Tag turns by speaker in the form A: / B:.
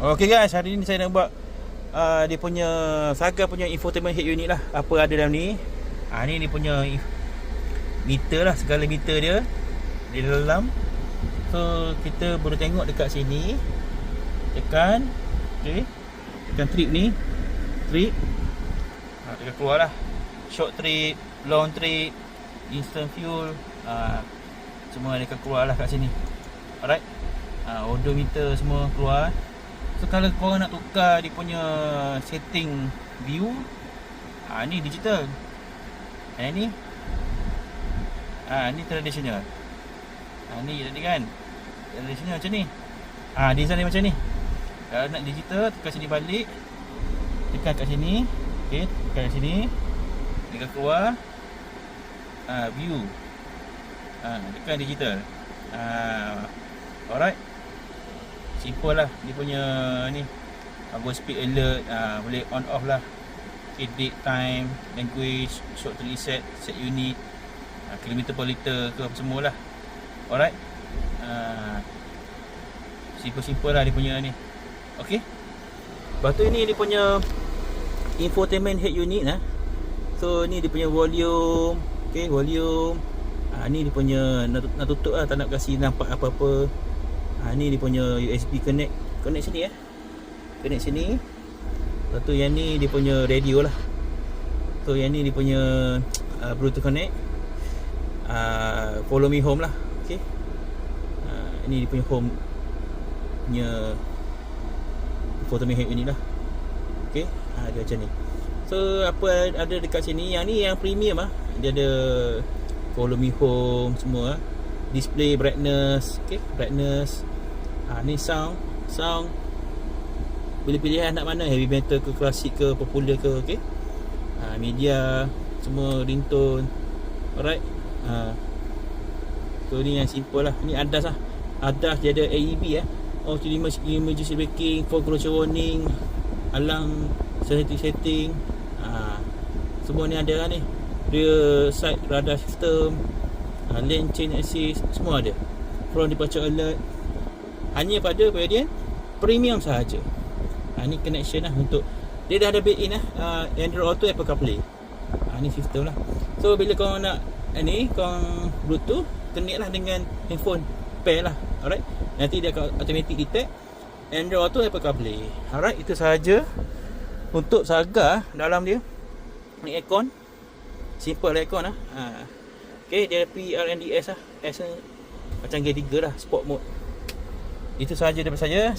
A: Okay guys, hari ni saya nak buat dia punya Saga punya infotainment head unit lah. Apa ada dalam ni. Ni dia punya meter lah, segala meter dia di dalam. So kita boleh tengok dekat sini. Tekan, okay, tekan trip ni, trip. Tekan keluar lah. Short trip, long trip, instant fuel, semua dia akan keluar lah kat sini. Alright. Odometer semua keluar. So kalau korang nak tukar dia punya setting view, ni digital. Ni ni traditional. Ni tadi kan traditional macam ni. Design dia macam ni. Kalau nak digital, tekan sini balik, tekan kat sini, okay, tekan kat sini, tekan keluar, view, tekan digital. Alright, simple lah dia punya ni. Go speed alert, boleh on off lah. Okay, date, time, language, short to reset, set unit, kilometer per liter ke apa semua lah. Alright, simple lah dia punya ni. Okay, lepas tu ni dia punya infotainment head unit lah. So ni dia punya volume. Okay, volume. Ni dia punya nak tutup lah, tak nak kasi nampak apa-apa. Ni dia punya USB connect sini connect sini. Lepas tu yang ni dia punya radio lah. So yang ni dia punya Bluetooth connect. Follow me home lah. Okay, ni dia punya home punya infotainment head unit lah. Okay, dia macam ni. So apa ada dekat sini, yang ni yang premium lah. Dia ada follow me home semua. Display brightness, okay, brightness. Ni sound. Boleh pilihan nak mana, heavy metal ke, klasik ke, popular ke, okay. Media semua, ringtone. Alright. So ni yang simple lah. Ni ADAS lah. ADAS dia ada AEB emergency braking, fall collision warning, alarm setting. Semua ni ada lah ni. Rear side radar system, lane change assist, semua ada. Front departure alert. Hanya pada varian premium sahaja. Ni connection lah untuk dia dah ada built-in lah, Android Auto, Apple CarPlay. Ni sistem lah. So bila kau nak kau Bluetooth, connect lah dengan handphone, pair lah. Alright, nanti dia akan automatic detect Android Auto, Apple CarPlay. Alright, itu sahaja untuk Saga dalam dia. Ni aircon, simple aircon lah. Okay, dia PRNDS lah, S macam G3 lah, sport mode. Itu sahaja daripada saya.